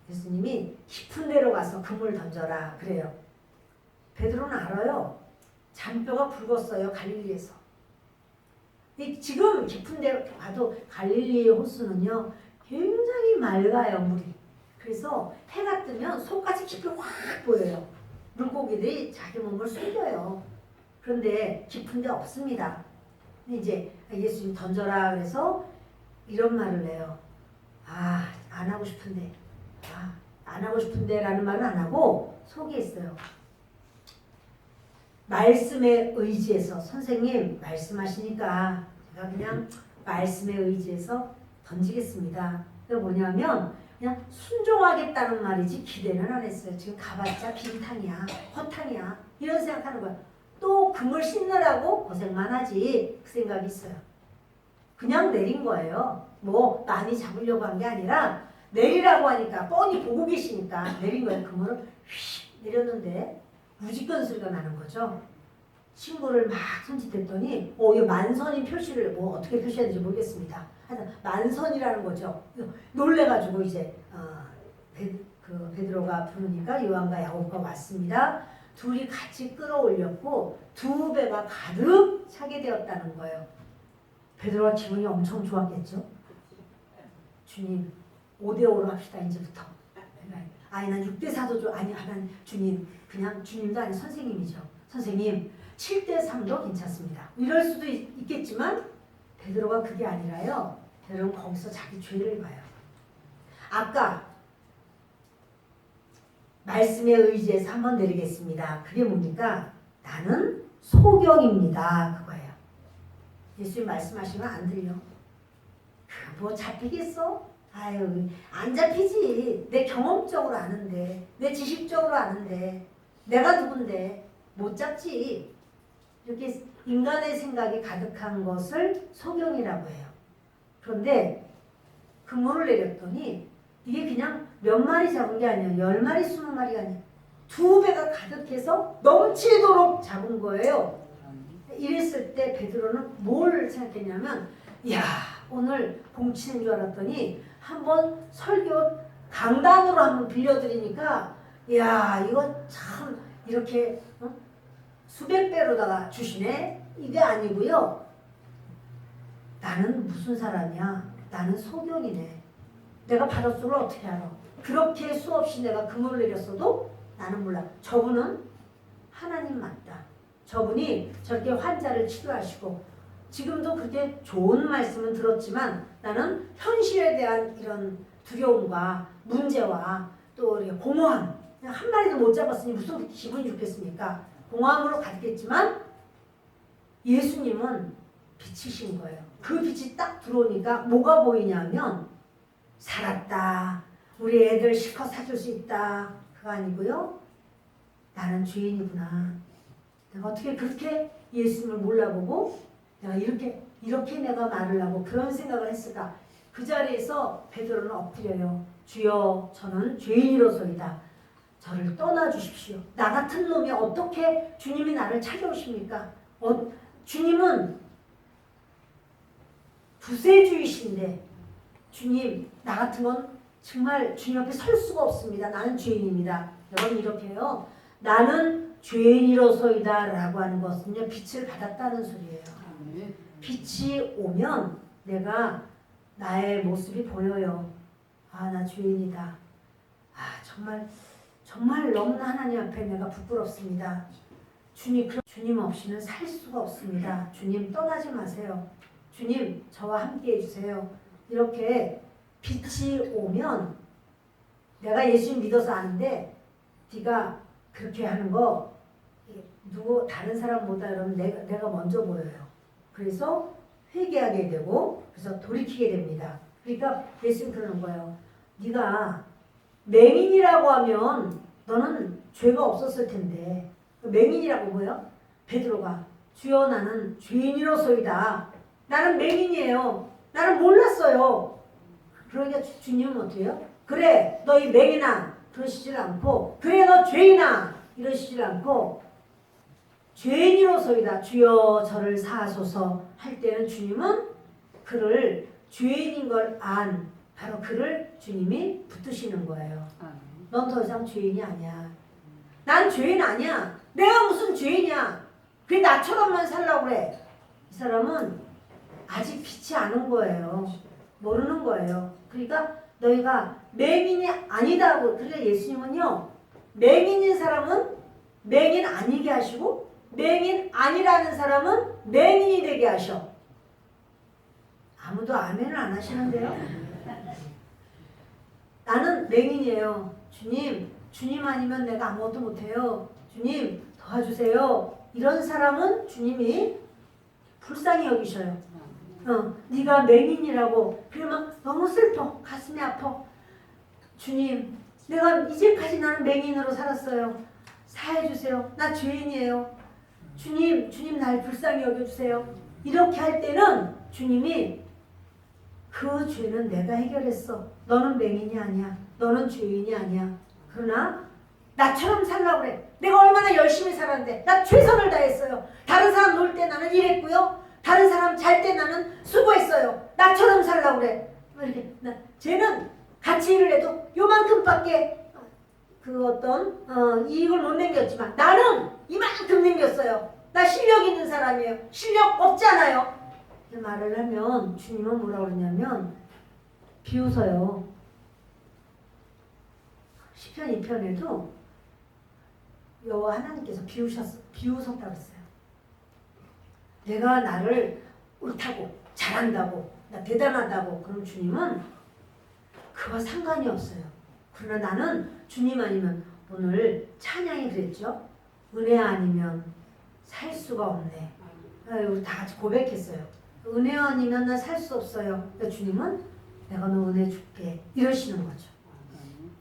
예수님이 깊은 데로 가서 그물 던져라 그래요. 베드로는 알아요. 잔뼈가 굵었어요. 갈릴리에서. 지금 깊은 데로 가도 갈릴리의 호수는요. 굉장히 맑아요. 물이. 그래서 해가 뜨면 속까지 깊이 확 보여요. 물고기들이 자기 몸을 숨겨요. 그런데 깊은 데 없습니다. 근데 이제 예수님 던져라 그래서 이런 말을 해요. 안 하고 싶은데. 안 하고 싶은데 라는 말은 안 하고 속에 있어요. 말씀에 의지해서 선생님 말씀하시니까 제가 그냥 말씀에 의지해서 던지겠습니다. 그게 뭐냐면 그냥 순종하겠다는 말이지 기대는 안 했어요. 지금 가봤자 빈탕이야, 허탕이야 이런 생각하는 거야. 또 그물 씻느라고 고생만 하지 그 생각이 있어요. 그냥 내린 거예요. 뭐 많이 잡으려고 한 게 아니라 내리라고 하니까 뻔히 보고 계시니까 내린 거예요. 그물을 휙 내렸는데 무지개 소리가 나는 거죠. 친구를 막 손짓했더니 이 만선인 표시를 뭐 어떻게 표시해야 될지 모르겠습니다. 하여튼 만선이라는 거죠. 놀래가지고 이제 베드로가 부르니까 요한과 야곱과 왔습니다. 둘이 같이 끌어올렸고 두 배가 가득 차게 되었다는 거예요. 베드로가 기분이 엄청 좋았겠죠. 주님 5대5로 합시다 이제부터. 아니 난 6대4도 좀 아니 난 주님 그냥 주님도 아니 선생님이죠. 선생님 7대3도 괜찮습니다. 이럴 수도 있겠지만 베드로가 그게 아니라요. 베드로는 거기서 자기 죄를 봐요. 아까 말씀에 의지해서 한번 내리겠습니다. 그게 뭡니까? 나는 소경입니다. 그거예요. 예수님 말씀하시면 안 들려. 뭐 잡히겠어? 아유 안 잡히지. 내 경험적으로 아는데 내 지식적으로 아는데 내가 누군데 못 잡지. 이렇게 인간의 생각이 가득한 것을 소경이라고 해요. 그런데 근무를 내렸더니 이게 그냥 몇 마리 잡은 게 아니에요. 10마리, 20마리가 아니에요. 2배가 가득해서 넘치도록 잡은 거예요. 이랬을 때 베드로는 뭘 생각했냐면 야 오늘 봉치는 줄 알았더니 한번 설교 강단으로 한번 빌려드리니까 야 이거 참 이렇게 수백 배로다가 주시네. 이게 아니고요. 나는 무슨 사람이야? 나는 소경이네. 내가 바로스를 어떻게 알아? 그렇게 수없이 내가 금을 내렸어도 나는 몰라. 저분은 하나님 맞다. 저분이 저렇게 환자를 치료하시고 지금도 그렇게 좋은 말씀은 들었지만 나는 현실에 대한 이런 두려움과 문제와 또 공허함 한 마리도 못 잡았으니 무슨 기분이 좋겠습니까? 공허함으로 가득했지만 예수님은 빛이신 거예요. 그 빛이 딱 들어오니까 뭐가 보이냐면 살았다. 우리 애들 실컷 사줄 수 있다. 그거 아니고요. 나는 죄인이구나. 내가 어떻게 그렇게 예수님을 몰라보고 내가 이렇게 내가 말을 하고 그런 생각을 했을까. 그 자리에서 베드로는 엎드려요. 주여 저는 죄인이로소이다. 저를 떠나주십시오. 나 같은 놈이 어떻게 주님이 나를 찾아오십니까? 주님은 구세주이신데 주님 나 같은 건 정말 주님 앞에 설 수가 없습니다. 나는 죄인입니다. 여러분 이렇게 해요. 나는 죄인이로소이다 라고 하는 것은요. 빛을 받았다는 소리예요. 빛이 오면 내가 나의 모습이 보여요. 아, 나 죄인이다. 아, 정말 너무나 하나님 앞에 내가 부끄럽습니다. 주님 없이는 살 수가 없습니다. 주님 떠나지 마세요. 주님 저와 함께 해주세요. 이렇게 빛이 오면 내가 예수님 믿어서 아는데 네가 그렇게 하는 거 다른 사람보다 여러분 내가 먼저 보여요. 그래서 회개하게 되고 그래서 돌이키게 됩니다. 그러니까 예수님 그러는 거예요. 네가 맹인이라고 하면 너는 죄가 없었을 텐데 맹인이라고 뭐요? 베드로가 주여 나는 죄인이로소이다. 나는 맹인이에요. 나는 몰랐어요. 그러니까 주님은 어떻게 해요? 그래 너희 맹인아 그러시질 않고 그래 너 죄인아 이러시질 않고 죄인이로소이다. 주여 저를 사하소서 할 때는 주님은 그를 죄인인 걸 안 바로 그를 주님이 붙드시는 거예요. 넌 더 이상 죄인이 아니야. 난 죄인 아니야. 내가 무슨 죄인이야. 그게 나처럼만 살라고 그래. 이 사람은 아직 빛이 안 온 거예요. 모르는 거예요. 그러니까 너희가 맹인이 아니다고. 그러니까 예수님은요. 맹인인 사람은 맹인 아니게 하시고 맹인 아니라는 사람은 맹인이 되게 하셔. 아무도 아멘을 안 하시는데요. 나는 맹인이에요. 주님 아니면 내가 아무것도 못해요. 주님 도와주세요. 이런 사람은 주님이 불쌍히 여기셔요. 네가 맹인이라고 그러면 너무 슬퍼. 가슴이 아파. 주님 내가 이제까지 나는 맹인으로 살았어요. 사해주세요. 나 죄인이에요. 주님 날 불쌍히 여겨주세요. 이렇게 할 때는 주님이 그 죄는 내가 해결했어. 너는 맹인이 아니야. 너는 죄인이 아니야. 그러나 나처럼 살라고 그래. 내가 얼마나 열심히 살았는데 나 최선을 다했어요. 다른 사람 놀 때 나는 이랬고요. 다른 사람 잘 때 나는 수고했어요. 나처럼 살라고 그래. 이렇게 쟤는 같이 일을 해도 요만큼밖에 그 어떤 이익을 못 남겼지만 나는 이만큼 남겼어요. 나 실력 있는 사람이에요. 실력 없잖아요. 이 말을 하면 주님은 뭐라 그러냐면 비웃어요. 시편 2편에도 여호와 하나님께서 비웃었다고 했어요. 내가 나를 옳다고 잘한다고 나 대단하다고 그럼 주님은 그와 상관이 없어요. 그러나 나는 주님 아니면 오늘 찬양이 그랬죠. 은혜 아니면 살 수가 없네. 우리 다 같이 고백했어요. 은혜 아니면 나 살 수 없어요. 그러니까 주님은 내가 너 은혜 줄게 이러시는 거죠.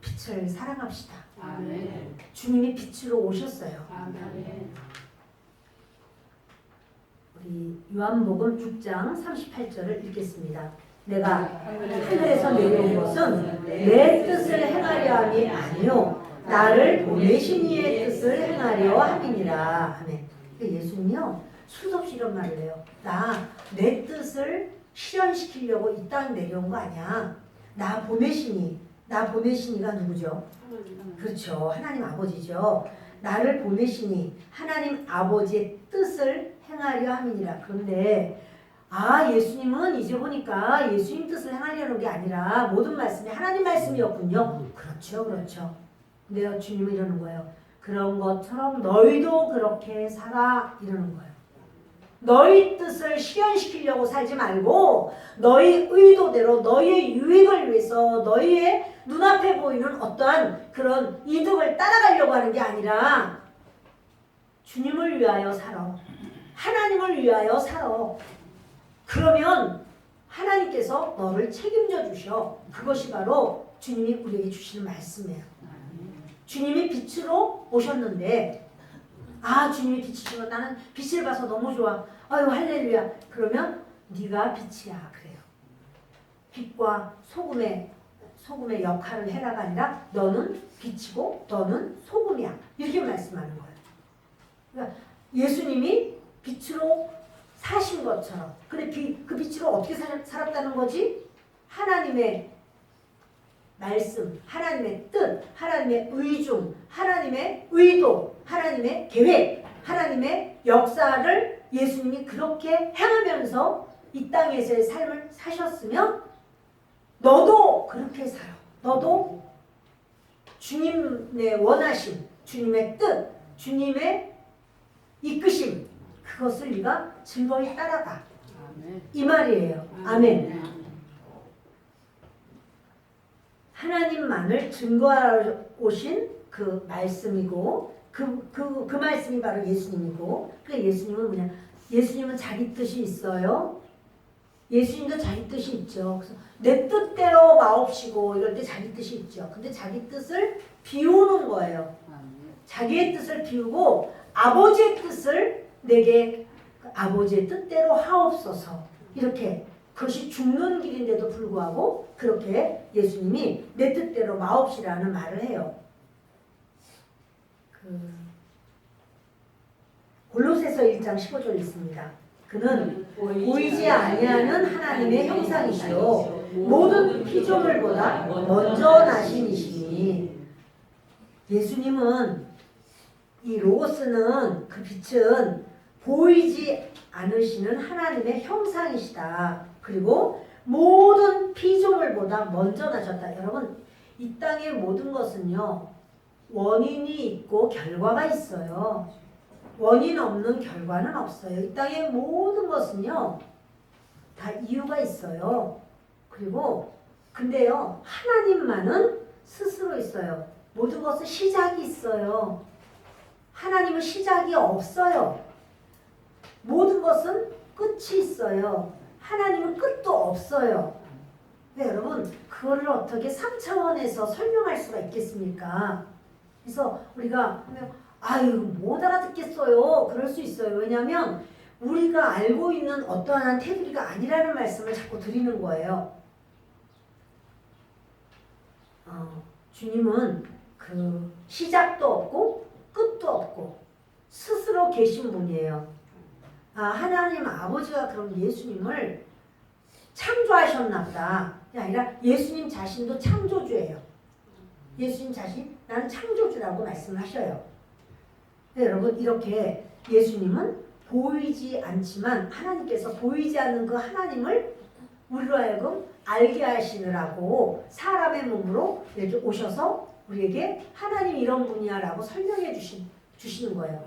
빛을 사랑합시다. 아멘. 주님이 빛으로 오셨어요. 아멘. 우리 요한복음 6장 38절을 읽겠습니다. 내가 하늘에서 내려온 것은 내 뜻을 행하려 함이 아니요 나를 보내신 이의 뜻을 행하려 함이니라. 아멘. 예수님이요 수도 없이 이런 말을 해요. 나 내 뜻을 실현시키려고 이 땅에 내려온 거 아니야. 나 보내신 이가 누구죠? 그렇죠. 하나님 아버지죠. 나를 보내시니 하나님 아버지의 뜻을 행하려 함이니라. 그런데 예수님은 이제 보니까 예수님 뜻을 행하려는 게 아니라 모든 말씀이 하나님 말씀이었군요. 그렇죠. 그렇죠. 근데 주님은 이러는 거예요. 그런 것처럼 너희도 그렇게 살아 이러는 거예요. 너희 뜻을 실현시키려고 살지 말고 너희 의도대로 너희의 유익을 위해서 너희의 눈앞에 보이는 어떠한 그런 이득을 따라가려고 하는 게 아니라 주님을 위하여 살아. 하나님을 위하여 살아. 그러면 하나님께서 너를 책임져 주셔. 그것이 바로 주님이 우리에게 주시는 말씀이에요. 주님이 빛으로 오셨는데 주님이 빛이시면 나는 빛을 봐서 너무 좋아. 아유 할렐루야. 그러면 네가 빛이야. 그래요. 빛과 소금의 역할을 해라가 아니라 너는 빛이고 너는 소금이야. 이렇게 말씀하는 거예요. 그러니까 예수님이 빛으로 사신 것처럼. 근데 그 빛으로 어떻게 살았다는 거지? 하나님의 말씀, 하나님의 뜻, 하나님의 의중, 하나님의 의도, 하나님의 계획, 하나님의 역사를 예수님이 그렇게 행하면서 이 땅에서의 삶을 사셨으면 너도 그렇게 살아. 너도 주님의 원하심, 주님의 뜻, 주님의 이끄심 그것을 네가 즐거이 따라가. 이 말이에요. 아멘. 하나님만을 증거하러 오신 그 말씀이고 그 말씀이 바로 예수님이고 그러니까 예수님은 뭐냐? 예수님은 자기 뜻이 있어요. 예수님도 자기 뜻이 있죠. 그래서 내 뜻대로 마옵시고 이럴 때 자기 뜻이 있죠. 근데 자기 뜻을 비우는 거예요. 자기의 뜻을 비우고 아버지의 뜻을 내게 아버지의 뜻대로 하옵소서 이렇게 그것이 죽는 길인데도 불구하고 그렇게 예수님이 내 뜻대로 마옵시라는 말을 해요. 골로새서 1장 15절 있습니다. 그는 보이지 아니하는 하나님의 형상이시요 모든 피조물보다 먼저 나신 이시니 예수님은 이 로고스는 그 빛은 보이지 않으시는 하나님의 형상이시다. 그리고 모든 피조물보다 먼저 나셨다. 여러분 이 땅의 모든 것은요 원인이 있고 결과가 있어요. 원인 없는 결과는 없어요. 이 땅의 모든 것은요 다 이유가 있어요. 그리고 근데요 하나님만은 스스로 있어요. 모든 것은 시작이 있어요. 하나님은 시작이 없어요. 모든 것은 끝이 있어요. 하나님은 끝도 없어요. 네, 여러분 그거를 어떻게 3차원에서 설명할 수가 있겠습니까? 그래서 우리가 이거 못 알아듣겠어요. 그럴 수 있어요. 왜냐하면 우리가 알고 있는 어떠한 테두리가 아니라는 말씀을 자꾸 드리는 거예요. 주님은 그 시작도 없고 끝도 없고 스스로 계신 분이에요. 하나님 아버지가 그럼 예수님을 창조하셨나 보다. 그게 아니라 예수님 자신도 창조주예요. 예수님 자신 나는 창조주라고 말씀을 하셔요. 네, 여러분 이렇게 예수님은 보이지 않지만 하나님께서 보이지 않는 그 하나님을 우리로 하여금 알게 하시느라고 사람의 몸으로 이렇게 오셔서 우리에게 하나님 이런 분이야 라고 설명해 주시는 거예요.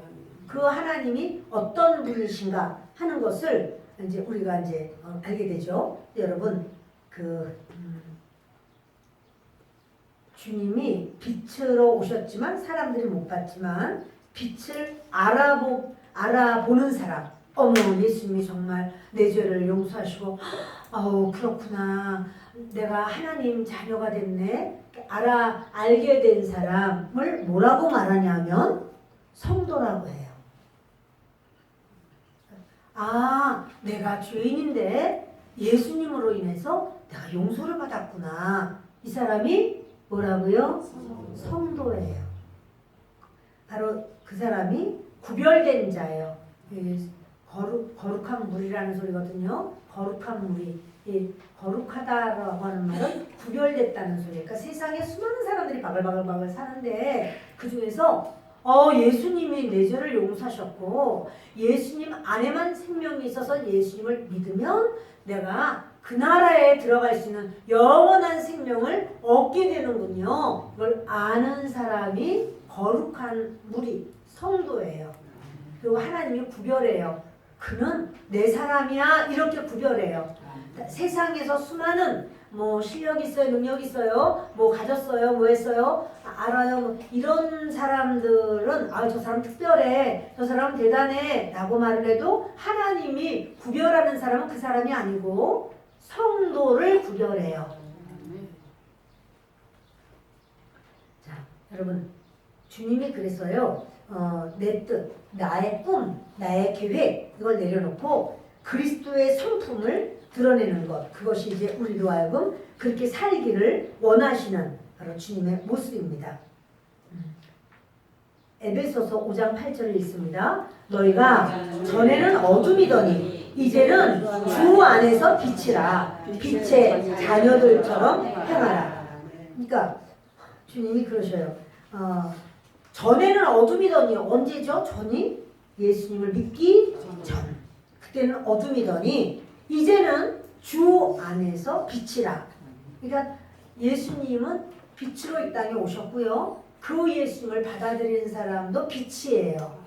그 하나님이 어떤 분이신가 하는 것을 이제 우리가 이제 알게 되죠. 여러분 주님이 빛으로 오셨지만 사람들이 못 봤지만 빛을 알아보는 사람. 어머 예수님이 정말 내 죄를 용서하시고 아우 그렇구나 내가 하나님 자녀가 됐네 알게 된 사람을 뭐라고 말하냐면 성도라고 해요. 내가 죄인인데 예수님으로 인해서 내가 용서를 받았구나. 이 사람이 뭐라고요? 성도예요. 바로 그 사람이 구별된 자예요. 거룩한 물이라는 소리거든요. 거룩한 물이 거룩하다라고 하는 말은 구별됐다는 소리예요. 그러니까 세상에 수많은 사람들이 바글바글 사는데 그 중에서 예수님이 내 죄를 용서하셨고 예수님 안에만 생명이 있어서 예수님을 믿으면 내가 그 나라에 들어갈 수 있는 영원한 생명을 얻게 되는군요. 이걸 아는 사람이 거룩한 무리 성도예요. 그리고 하나님이 구별해요. 그는 내 사람이야 이렇게 구별해요. 세상에서 수많은 실력 있어요, 능력 있어요, 가졌어요, 했어요, 알아요, 이런 사람들은 저 사람 특별해, 저 사람 대단해 라고 말을 해도 하나님이 구별하는 사람은 그 사람이 아니고 성도를 구별해요. 자, 여러분 주님이 그래서요 내 뜻, 나의 꿈, 나의 계획 이걸 내려놓고 그리스도의 성품을 드러내는 것, 그것이 이제 우리로 하여금 그렇게 살기를 원하시는 바로 주님의 모습입니다. 에베소서 5장 8절을 읽습니다. 너희가 전에는 어둠이더니 이제는 주 안에서 빛이라. 빛의 자녀들처럼 행하라. 그러니까 주님이 그러셔요. 전에는 어둠이더니 언제죠? 전이? 예수님을 믿기 전. 그때는 어둠이더니 이제는 주 안에서 빛이라. 그러니까 예수님은 빛으로 이 땅에 오셨고요. 그 예수님을 받아들이는 사람도 빛이에요.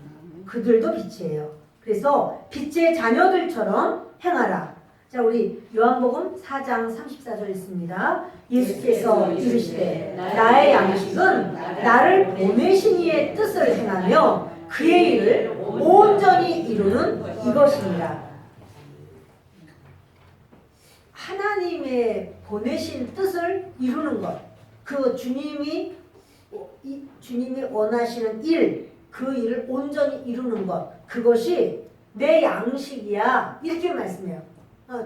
그들도 빛이에요. 그래서 빛의 자녀들처럼 행하라. 자, 우리 요한복음 4장 34절 있습니다. 예수께서 이르시되 나의 양식은 나를 보내신 이의 뜻을 행하며 그의 일을 온전히 이루는 이것입니다. 하나님의 보내신 뜻을 이루는 것, 그 주님이 원하시는 일, 그 일을 온전히 이루는 것, 그것이 내 양식이야 이렇게 말씀해요.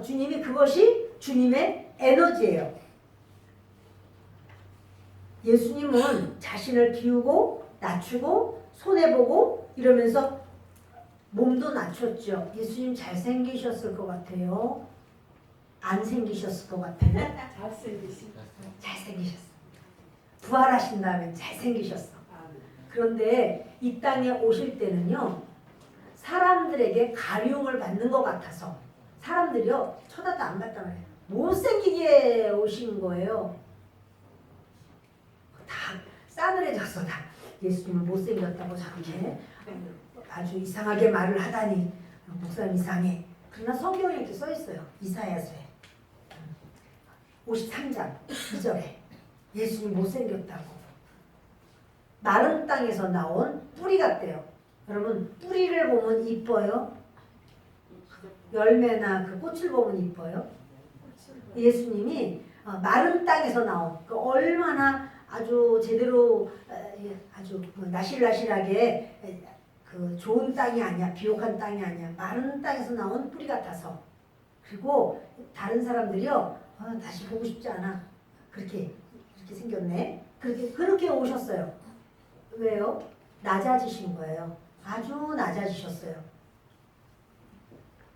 주님이 그것이 주님의 에너지예요. 예수님은 자신을 비우고 낮추고 손해보고 이러면서 몸도 낮췄죠. 예수님 잘생기셨을 것 같아요? 안 생기셨을 것 같아요? 잘생기셨어. 부활하신 다음에 잘생기셨어. 그런데 이 땅에 오실 때는요, 사람들에게 가리움을 받는 것 같아서 사람들이요 쳐다도 안 봤단 말이에요. 못생기게 오신 거예요. 다 싸늘해져서 다 예수님을 못생겼다고 저렇게 아주 이상하게 말을 하다니 목사님 이상해. 그러나 성경에 이렇게 써 있어요. 이사야서에 53장 2절에 예수님 못생겼다고. 마른 땅에서 나온 뿌리 같대요. 여러분 뿌리를 보면 이뻐요? 열매나 그 꽃을 보면 이뻐요? 예수님이 마른 땅에서 나온 그 얼마나 아주 제대로 아주 나실나실하게 그 좋은 땅이 아니야, 비옥한 땅이 아니야, 마른 땅에서 나온 뿌리 같아서. 그리고 다른 사람들이요 다시 보고 싶지 않아. 이렇게 생겼네. 그렇게 오셨어요. 왜요? 낮아지신 거예요. 아주 낮아지셨어요.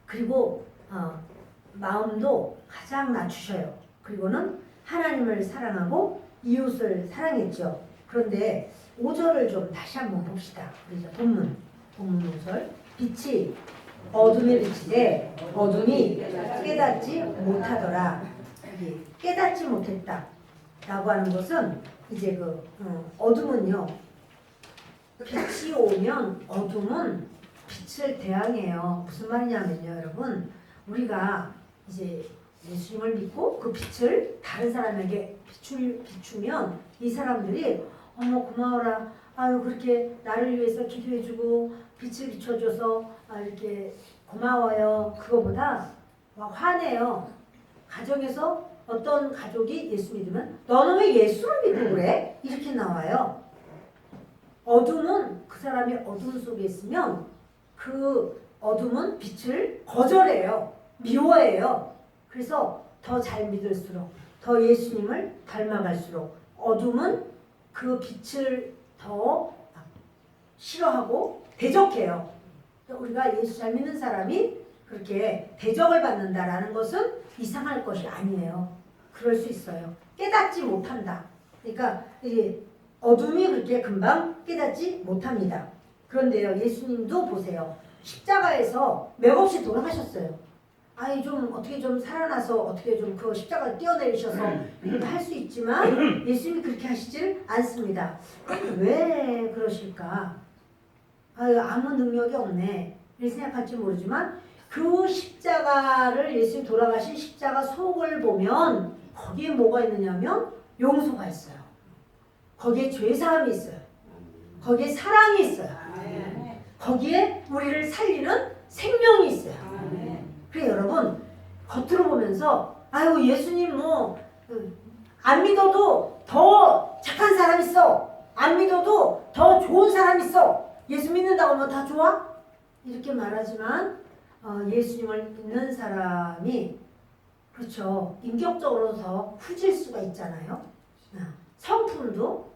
그리고 마음도 가장 낮추셔요. 그리고는 하나님을 사랑하고 이웃을 사랑했죠. 그런데 5절을 좀 다시 한번 봅시다. 우리 본문 5절. 빛이 어둠에 비치되 어둠이 깨닫지 못하더라. 깨닫지 못했다 라고 하는 것은 이제 어둠은요, 빛이 오면 어둠은 빛을 대항해요. 무슨 말이냐면요, 여러분, 우리가 이제 예수님을 믿고 그 빛을 다른 사람에게 비추면 이 사람들이 어머 고마워라, 아유 그렇게 나를 위해서 기도해주고 빛을 비춰줘서 이렇게 고마워요. 그거보다 막 화내요. 가정에서 어떤 가족이 예수 믿으면 너는 왜 예수를 믿고 그래? 이렇게 나와요. 어둠은 그 사람이 어둠 속에 있으면 그 어둠은 빛을 거절해요. 미워해요. 그래서 더 잘 믿을수록, 더 예수님을 닮아갈수록 어둠은 그 빛을 더 싫어하고 대적해요. 우리가 예수 잘 믿는 사람이 그렇게 대적을 받는다라는 것은 이상할 것이 아니에요. 그럴 수 있어요. 깨닫지 못한다. 그러니까 이게 어둠이 그렇게 금방 깨닫지 못합니다. 그런데요, 예수님도 보세요. 십자가에서 맥없이 돌아가셨어요. 아니 좀 어떻게 좀 살아나서 어떻게 좀 그 십자가를 뛰어내리셔서 할 수 있지만 예수님이 그렇게 하시질 않습니다. 왜 그러실까? 아무 능력이 없네 이렇게 생각할지 모르지만 그 십자가를 예수님 돌아가신 십자가 속을 보면 거기에 뭐가 있느냐면 용서가 있어요. 거기에 죄사함이 있어요. 거기에 사랑이 있어요. 거기에 우리를 살리는 생명이 있어요. 그래 여러분, 겉으로 보면서 아유 예수님 안 믿어도 더 착한 사람 있어, 안 믿어도 더 좋은 사람 있어, 예수 믿는다고 하면 다 좋아? 이렇게 말하지만 예수님을 믿는 사람이 그렇죠, 인격적으로 더 후질 수가 있잖아요. 성품이라고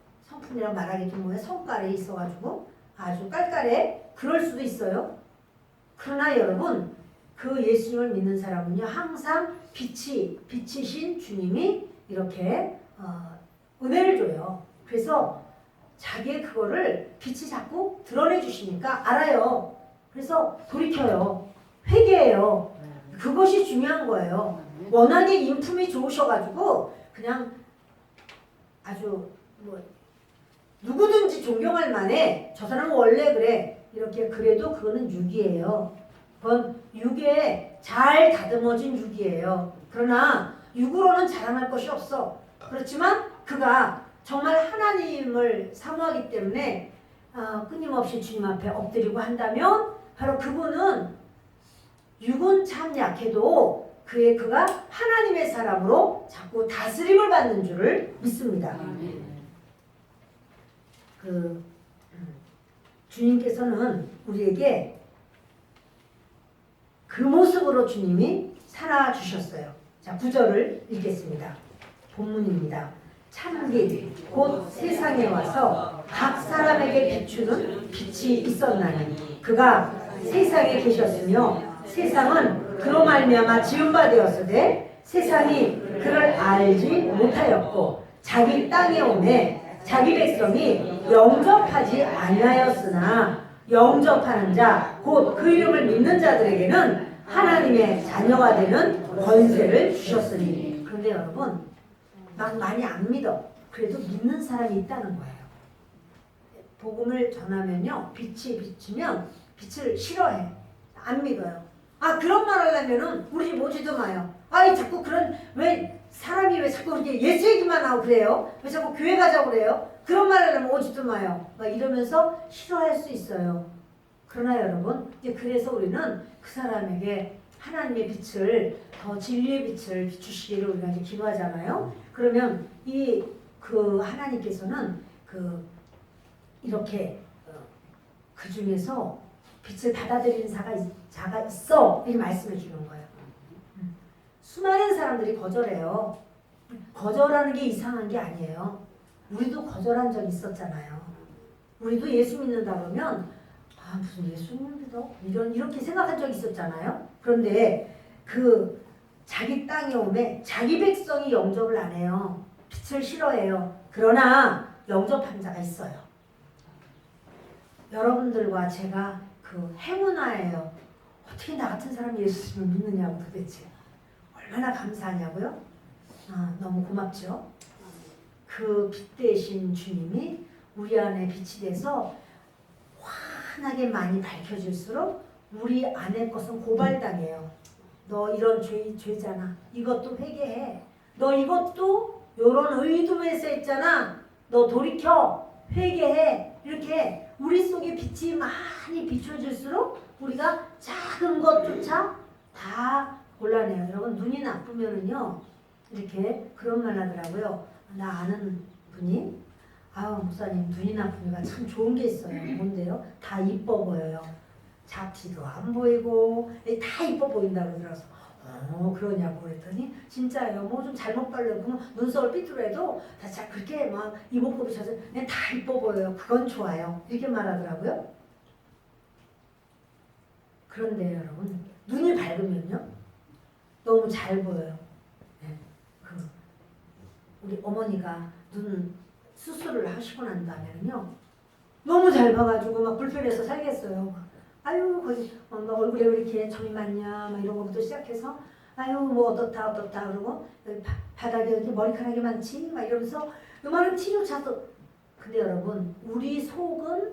말하기 좀 뭐야, 성깔이 있어가지고 아주 깔깔해, 그럴 수도 있어요. 그러나 여러분, 그 예수님을 믿는 사람은요, 항상 빛이신 주님이 이렇게 은혜를 줘요. 그래서 자기의 그거를 빛이 자꾸 드러내 주시니까 알아요. 그래서 돌이켜요. 회개해요. 그것이 중요한 거예요. 워낙에 인품이 좋으셔가지고 그냥 아주 누구든지 존경할 만해. 저 사람은 원래 그래. 이렇게 그래도 그거는 육이에요. 그건 육에 잘 다듬어진 육이에요. 그러나 육으로는 자랑할 것이 없어. 그렇지만 그가 정말 하나님을 사모하기 때문에 끊임없이 주님 앞에 엎드리고 한다면 바로 그분은 육은 참 약해도 그가 하나님의 사람으로 자꾸 다스림을 받는 줄을 믿습니다. 주님께서는 우리에게 그 모습으로 주님이 살아주셨어요. 자, 9절을 읽겠습니다. 본문입니다. 참빛 곧 세상에 와서 각 사람에게 비추는 빛이 있었나니 그가 세상에 계셨으며 세상은 그로 말미암아 지은 바 되었으되 세상이 그를 알지 못하였고 자기 땅에 오매 자기 백성이 영접하지 아니하였으나 영접하는 자 곧 그 이름을 믿는 자들에게는 하나님의 자녀가 되는 권세를 주셨으니. 그런데 여러분, 막 많이 안 믿어. 그래도 믿는 사람이 있다는 거예요. 복음을 전하면요, 빛이 비치면 빛을 싫어해. 안 믿어요. 그런 말 하려면은 우리 집 오지도 마요. 자꾸 왜 사람이 왜 자꾸 이렇게 예수 얘기만 하고 그래요? 왜 자꾸 교회 가자고 그래요? 그런 말 하려면 오지도 마요. 막 이러면서 싫어할 수 있어요. 그러나 여러분, 이제 그래서 우리는 그 사람에게 하나님의 빛을, 더 진리의 빛을 비추시기를 우리가 이제 기도하잖아요. 그러면 그 하나님께서는 이렇게 그 중에서 빛을 받아들이는 자가 있어, 이렇게 말씀해 주는 거예요. 수많은 사람들이 거절해요. 거절하는 게 이상한 게 아니에요. 우리도 거절한 적 있었잖아요. 우리도 예수 믿는다 그러면 무슨 예수님 믿어? 이렇게 생각한 적 있었잖아요. 그런데 그 자기 땅에 오매 자기 백성이 영접을 안 해요. 빛을 싫어해요. 그러나 영접한 자가 있어요. 여러분들과 제가 그 행운아예요. 어떻게 나 같은 사람이 예수님을 믿느냐고 도대체. 얼마나 감사하냐고요? 너무 고맙죠. 그 빛 대신 주님이 우리 안에 빛이 돼서 환하게 많이 밝혀질수록 우리 안의 것은 고발당해요. 너 이런 죄잖아. 이것도 회개해. 너 이것도 요런 의도에서 했잖아. 너 돌이켜. 회개해. 이렇게 우리 속에 빛이 많이 비춰질수록 우리가 작은 것조차 다 곤란해요. 여러분 눈이 나쁘면은요 이렇게 그런 말 하더라고요. 나 아는 분이 목사님 눈이 나쁘니까 참 좋은 게 있어요. 뭔데요? 다 이뻐 보여요. 잡티도 안 보이고 다 이뻐 보인다고 그러더라고요. 그러냐고 그랬더니 진짜예요. 뭐 좀 잘못 바르고 눈썹을 삐뚤어도 다 그렇게 막 이목구비 쳐서 그냥 다 이뻐 보여요. 그건 좋아요. 이렇게 말하더라고요. 그런데 여러분 눈이 밝으면요 너무 잘 보여요. 네. 우리 어머니가 눈 수술을 하시고 난 다음에는요 너무 잘 봐가지고 막 불편해서 살겠어요. 아유 거기 너 얼굴에 왜 이렇게 점이 많냐 막 이런 것부터 시작해서 아유 뭐 어떻다 그러고 바닥에 이렇게 머리카락이 많지 막 이러면서 요만한 티도 차서. 근데 여러분 우리 속은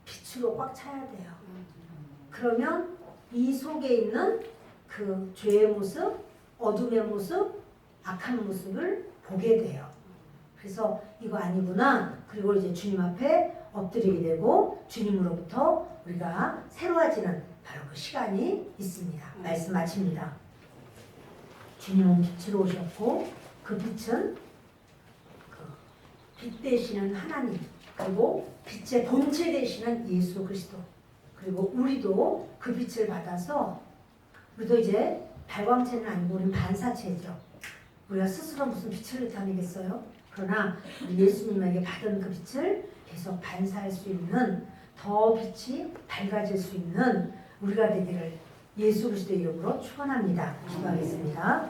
빛으로 꽉 차야 돼요. 그러면 이 속에 있는 그 죄의 모습, 어둠의 모습, 악한 모습을 보게 돼요. 그래서 이거 아니구나. 그리고 이제 주님 앞에 엎드리게 되고 주님으로부터 우리가 새로워지는 바로 그 시간이 있습니다. 말씀 마칩니다. 주님은 빛으로 오셨고 그 빛은 빛 되시는 하나님 그리고 빛의 본체 되시는 예수 그리스도 그리고 우리도 그 빛을 받아서 우리도 이제 발광체는 아니고 우리는 반사체죠. 우리가 스스로 무슨 빛을 나타내겠어요? 그러나 우리 예수님에게 받은 그 빛을 계속 반사할 수 있는 더 빛이 밝아질 수 있는 우리가 되기를 예수 그리스도의 이름으로 축원합니다. 기도하겠습니다.